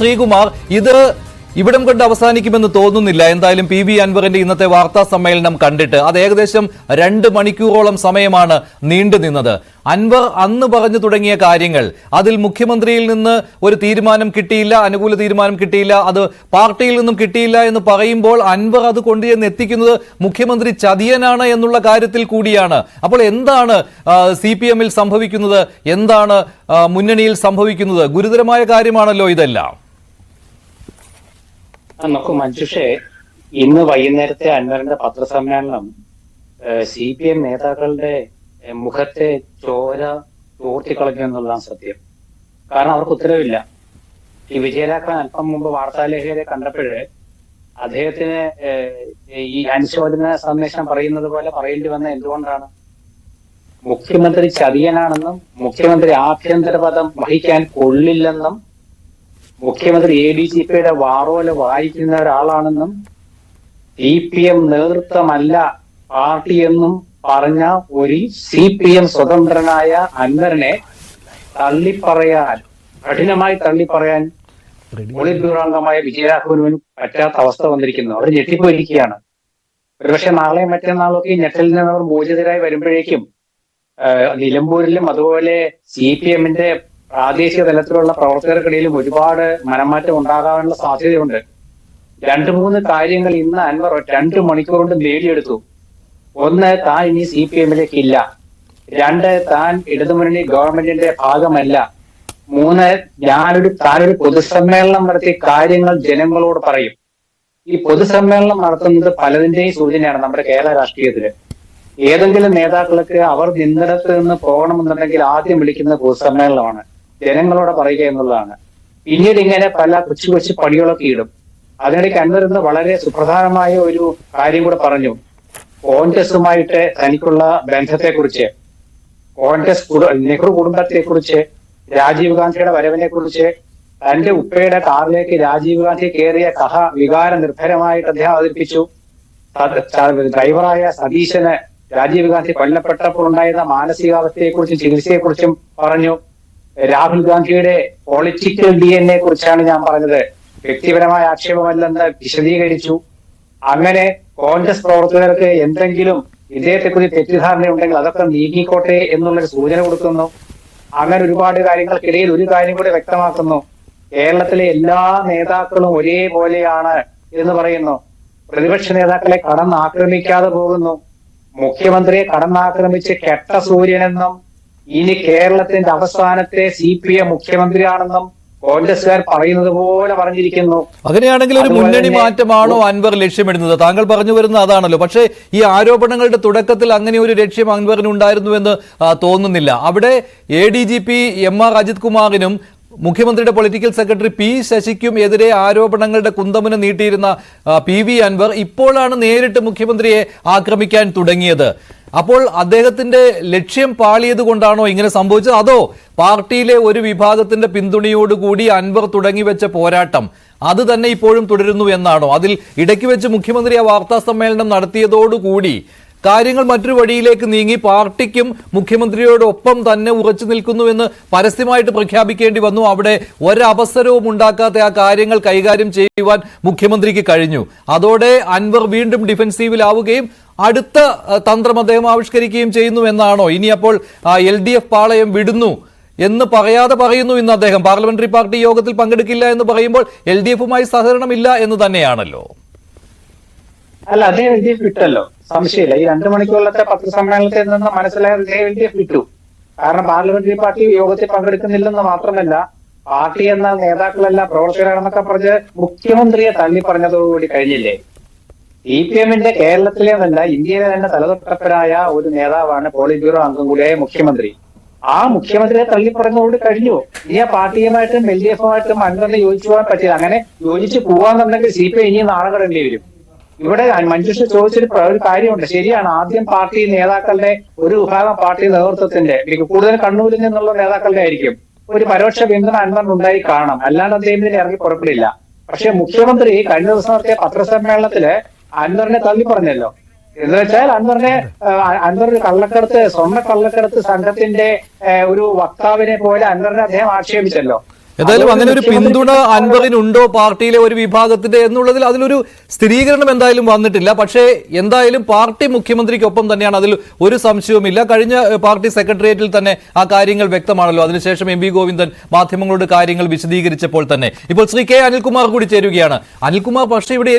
ശ്രീകുമാർ, ഇത് ഇവിടം കൊണ്ട് അവസാനിക്കുമെന്ന് തോന്നുന്നില്ല. എന്തായാലും പി വി അൻവറിന്റെ ഇന്നത്തെ വാർത്താ സമ്മേളനം കണ്ടിട്ട് അത് ഏകദേശം 2 മണിക്കൂറോളം സമയമാണ് നീണ്ടുനിന്നത്. അൻവർ അന്ന് പറഞ്ഞു തുടങ്ങിയ കാര്യങ്ങൾ, അതിൽ മുഖ്യമന്ത്രിയിൽ നിന്ന് ഒരു തീരുമാനം കിട്ടിയില്ല, അനുകൂല തീരുമാനം കിട്ടിയില്ല, അത് പാർട്ടിയിൽ നിന്നും കിട്ടിയില്ല എന്ന് പറയുമ്പോൾ അൻവർ അത് കൊണ്ടുചെന്ന് എത്തിക്കുന്നത് മുഖ്യമന്ത്രി ചതിയനാണ് എന്നുള്ള കാര്യത്തിൽ കൂടിയാണ്. അപ്പോൾ എന്താണ് CPM-ൽ സംഭവിക്കുന്നത്, എന്താണ് മുന്നണിയിൽ സംഭവിക്കുന്നത്? ഗുരുതരമായ കാര്യമാണല്ലോ ഇതെല്ലാം. നോക്കൂ മഞ്ജുഷേ, ഇന്ന് വൈകുന്നേരത്തെ അൻവറിന്റെ പത്രസമ്മേളനം CPM നേതാക്കളുടെ മുഖത്തെ ചോര ചോർത്തിക്കളഞ്ഞു എന്നുള്ളതാണ് സത്യം. കാരണം അവർക്ക് ഉത്തരവില്ല. ഈ വിജയരാഘവൻ അല്പം മുമ്പ് വാർത്താലേഖകരെ കണ്ടപ്പോഴേ അദ്ദേഹത്തിന് ഈ അനുശോചന സന്ദേശം പറയുന്നത് പോലെ പറയേണ്ടി വന്ന എന്തുകൊണ്ടാണ്? മുഖ്യമന്ത്രി ചതിയനാണെന്നും മുഖ്യമന്ത്രി ആഭ്യന്തര പദം വഹിക്കാൻ കൊള്ളില്ലെന്നും മുഖ്യമന്ത്രി ADGPയുടെ വാറോല വായിക്കുന്ന ഒരാളാണെന്നും CPM നേതൃത്വമല്ല പാർട്ടിയെന്നും പറഞ്ഞ ഒരു CPM സ്വതന്ത്രനായ അൻവറിനെ തള്ളിപ്പറയാൻ, കഠിനമായി തള്ളിപ്പറയാൻ പോളിറ്റ് ബ്യൂറോ അംഗമായ വിജയരാഘവനും പറ്റാത്ത അവസ്ഥ വന്നിരിക്കുന്നു. അവർ ഞെട്ടിപ്പോയിരിക്കുകയാണ്. ഒരുപക്ഷെ നാളെയും മറ്റന്നാളൊക്കെ ഈ ഞെട്ടലിൽ നിന്ന് അവർ മോചിതരായി വരുമ്പോഴേക്കും നിലമ്പൂരിലും അതുപോലെ CPM-ന്റെ പ്രാദേശിക തലത്തിലുള്ള പ്രവർത്തകർക്കിടയിലും ഒരുപാട് മനംമാറ്റം ഉണ്ടാകാനുള്ള സാധ്യതയുണ്ട്. 2-3 കാര്യങ്ങൾ ഇന്ന് അൻവർ 2 മണിക്കൂർ കൊണ്ട് നേടിയെടുത്തു. 1, താൻ ഇനി CPM-ലേക്ക് ഇല്ല. 2, താൻ ഇടതുമുന്നണി ഗവൺമെന്റിന്റെ ഭാഗമല്ല. 3, താനൊരു പൊതുസമ്മേളനം നടത്തി കാര്യങ്ങൾ ജനങ്ങളോട് പറയും. ഈ പൊതുസമ്മേളനം നടത്തുന്നത് പലതിന്റെയും സൂചനയാണ് നമ്മുടെ കേരള രാഷ്ട്രീയത്തില്. ഏതെങ്കിലും നേതാക്കൾക്ക് അവർ നിന്നിടത്ത് നിന്ന് പോകണമെന്നുണ്ടെങ്കിൽ ആദ്യം വിളിക്കുന്ന പൊതുസമ്മേളനമാണ്, ജനങ്ങളോട് പറയുക എന്നുള്ളതാണ്. പിന്നീട് ഇങ്ങനെ പല കൊച്ചു കൊച്ചു പണികളൊക്കെ ഇടും. അതിനിടയ്ക്ക് അൻവർ ഇന്ന് വളരെ സുപ്രധാനമായ ഒരു കാര്യം കൂടെ പറഞ്ഞു. കോൺഗ്രസുമായിട്ട് തനിക്കുള്ള ബന്ധത്തെക്കുറിച്ച്, നെഹ്റു കുടുംബത്തെക്കുറിച്ച്, രാജീവ് ഗാന്ധിയുടെ വരവിനെ കുറിച്ച്, തന്റെ ഉപ്പയുടെ കാറിലേക്ക് രാജീവ് ഗാന്ധി കയറിയ കഥ വികാര നിർഭരമായിട്ട് അദ്ദേഹം അവതരിപ്പിച്ചു. ഡ്രൈവറായ സതീശന് രാജീവ് ഗാന്ധി കൊല്ലപ്പെട്ടപ്പോൾ ഉണ്ടായിരുന്ന മാനസികാവസ്ഥയെക്കുറിച്ചും ചികിത്സയെക്കുറിച്ചും പറഞ്ഞു. രാഹുൽ ഗാന്ധിയുടെ പൊളിറ്റിക്കൽ DNA കുറിച്ചാണ് ഞാൻ പറഞ്ഞത്, വ്യക്തിപരമായ ആക്ഷേപമല്ലെന്ന് വിശദീകരിച്ചു. അങ്ങനെ കോൺഗ്രസ് പ്രവർത്തകർക്ക് എന്തെങ്കിലും ഇദ്ദേഹത്തെക്കുറിച്ച് തെറ്റിദ്ധാരണയുണ്ടെങ്കിൽ അതൊക്കെ നീങ്ങിക്കോട്ടെ എന്നുള്ളൊരു സൂചന കൊടുക്കുന്നു. അങ്ങനെ ഒരുപാട് കാര്യങ്ങൾക്കിടയിൽ ഒരു കാര്യം കൂടി വ്യക്തമാക്കുന്നു. കേരളത്തിലെ എല്ലാ നേതാക്കളും ഒരേപോലെയാണ് എന്ന് പറയുന്നു. പ്രതിപക്ഷ നേതാക്കളെ കടന്നാക്രമിക്കാതെ പോകുന്നു. മുഖ്യമന്ത്രിയെ കടന്നാക്രമിച്ച് കെട്ട സൂര്യനെന്നും ഇനി കേരളത്തിന്റെ അവസാനത്തെ CPM മുഖ്യമന്ത്രിയാണെന്നും കോൺഗ്രസ്സുകാർ പറയുന്നത് പോലെ പറഞ്ഞിരിക്കുന്നു. അങ്ങനെയാണെങ്കിൽ ഒരു മുന്നണി മാറ്റമാണോ അൻവർ ലക്ഷ്യമിടുന്നത്? താങ്കൾ പറഞ്ഞു വരുന്നത് അതാണല്ലോ. പക്ഷേ ഈ ആരോപണങ്ങളുടെ തുടക്കത്തിൽ അങ്ങനെ ഒരു ലക്ഷ്യം അൻവറിന് ഉണ്ടായിരുന്നുവെന്ന് തോന്നുന്നില്ല. അവിടെ ADGP MR അജിത് കുമാറിനും മുഖ്യമന്ത്രിയുടെ പൊളിറ്റിക്കൽ സെക്രട്ടറി P ശശിക്കും എതിരെ ആരോപണങ്ങളുടെ കുന്തമുന നീട്ടിയിരുന്ന PV അൻവർ ഇപ്പോഴാണ് നേരിട്ട് മുഖ്യമന്ത്രിയെ ആക്രമിക്കാൻ തുടങ്ങിയത്. അപ്പോൾ അദ്ദേഹത്തിന്റെ ലക്ഷ്യം പാളിയത് കൊണ്ടാണോ ഇങ്ങനെ സംഭവിച്ചത്? അതോ പാർട്ടിയിലെ ഒരു വിഭാഗത്തിന്റെ പിന്തുണയോടുകൂടി അൻവർ തുടങ്ങിവെച്ച പോരാട്ടം അത് തന്നെ ഇപ്പോഴും തുടരുന്നു എന്നാണോ? അതിൽ ഇടയ്ക്ക് വെച്ച് മുഖ്യമന്ത്രി ആ വാർത്താ സമ്മേളനം നടത്തിയതോടുകൂടി കാര്യങ്ങൾ മറ്റൊരു വഴിയിലേക്ക് നീങ്ങി, പാർട്ടിക്കും മുഖ്യമന്ത്രിയോടൊപ്പം തന്നെ ഉറച്ചു നിൽക്കുന്നുവെന്ന് പരസ്യമായിട്ട് പ്രഖ്യാപിക്കേണ്ടി വന്നു. അവിടെ ഒരവസരവും ഉണ്ടാക്കാത്ത ആ കാര്യങ്ങൾ കൈകാര്യം ചെയ്യുവാൻ മുഖ്യമന്ത്രിക്ക് കഴിഞ്ഞു. അതോടെ അൻവർ വീണ്ടും ഡിഫൻസീവിലാവുകയും അടുത്ത തന്ത്രം അദ്ദേഹം ആവിഷ്കരിക്കുകയും ചെയ്യുന്നു എന്നാണോ? ഇനി അപ്പോൾ LDF പാളയം വിടുന്നു എന്ന് പറയാതെ പറയുന്നു ഇന്ന് അദ്ദേഹം. പാർലമെന്ററി പാർട്ടി യോഗത്തിൽ പങ്കെടുക്കില്ല എന്ന് പറയുമ്പോൾ LDF-ഉമായി സഹകരണമില്ല എന്ന് തന്നെയാണല്ലോ. അല്ല, അദ്ദേഹം LDF വിട്ടല്ലോ, സംശയമില്ല. ഈ 2 മണിക്കൂറിലത്തെ പത്രസമ്മേളനത്തിൽ നിന്ന് മനസ്സിലായ അദ്ദേഹം LDF വിട്ടു. കാരണം പാർലമെന്ററി പാർട്ടി യോഗത്തിൽ പങ്കെടുക്കുന്നില്ലെന്ന് മാത്രമല്ല, പാർട്ടി എന്ന നേതാക്കളെല്ലാം പ്രവർത്തകരാണെന്നൊക്കെ പറഞ്ഞ് മുഖ്യമന്ത്രിയെ തള്ളി പറഞ്ഞതോടുകൂടി കഴിഞ്ഞില്ലേ? CPM-ന്റെ കേരളത്തിലേതല്ല ഇന്ത്യയിലെ തന്നെ തലതൊട്ടപ്പനായ ഒരു നേതാവാണ് പോളിറ്റ് ബ്യൂറോ അംഗം കൂടിയായ മുഖ്യമന്ത്രി. ആ മുഖ്യമന്ത്രിയെ തള്ളിപ്പറഞ്ഞുകൊണ്ട് കഴിഞ്ഞു. ഇനി ആ പാർട്ടിയുമായിട്ടും LDF-ഉമായിട്ടും അൻവറിനെ യോജിച്ചു പോകാൻ പറ്റില്ല. അങ്ങനെ യോജിച്ച് പോവാന്നുണ്ടെങ്കിൽ CPM ഇനിയും നാളെ കടേണ്ടി വരും. ഇവിടെ മഞ്ജുഷ ചോദിച്ചൊരു കാര്യമുണ്ട്. ശരിയാണ്, ആദ്യം പാർട്ടി നേതാക്കളുടെ ഒരു വിഭാഗം പാർട്ടി നേതൃത്വത്തിന്റെ, കൂടുതൽ കണ്ണൂരിൽ നിന്നുള്ള നേതാക്കളുടെ ആയിരിക്കും, ഒരു പരോക്ഷ പിന്തുണ അൻവറിന് ഉണ്ടായി കാണാം. അല്ലാണ്ട് അദ്ദേഹം ഇറങ്ങി പുറപ്പെടില്ല. പക്ഷെ മുഖ്യമന്ത്രി കഴിഞ്ഞ ദിവസം നടത്തിയ പത്രസമ്മേളനത്തില് അൻവറിനെ തള്ളി പറഞ്ഞല്ലോ. എന്ന് വെച്ചാൽ അൻവർ സ്വർണ്ണ കള്ളക്കടത്ത് സംഘത്തിന്റെ ഒരു വക്താവിനെ പോലെ അൻവറിനെ അദ്ദേഹം ആക്ഷേപിച്ചല്ലോ. ഏതായാലും അതുകൊണ്ട് അങ്ങനെ ഒരു പിന്തുണ മുഖ്യമന്ത്രി അൻവറിനുണ്ടോ പാർട്ടിയിലെ ഒരു വിഭാഗത്തിന്റെ എന്നുള്ളതിൽ അതിലൊരു സ്ഥിരീകരണം എന്തായാലും വന്നിട്ടില്ല. പക്ഷേ എന്തായാലും പാർട്ടി മുഖ്യമന്ത്രിക്കൊപ്പം തന്നെയാണ്, അതിൽ ഒരു സംശയവുമില്ല. കഴിഞ്ഞ പാർട്ടി സെക്രട്ടേറിയറ്റിൽ തന്നെ ആ കാര്യങ്ങൾ വ്യക്തമാണല്ലോ. അതിനുശേഷം എം വി ഗോവിന്ദൻ മാധ്യമങ്ങളോട് കാര്യങ്ങൾ വിശദീകരിച്ചപ്പോൾ തന്നെ. ഇപ്പോൾ ശ്രീ കെ അനിൽകുമാർ കൂടി ചേരുകയാണ്. അനിൽകുമാർ, പക്ഷേ ഇവിടെ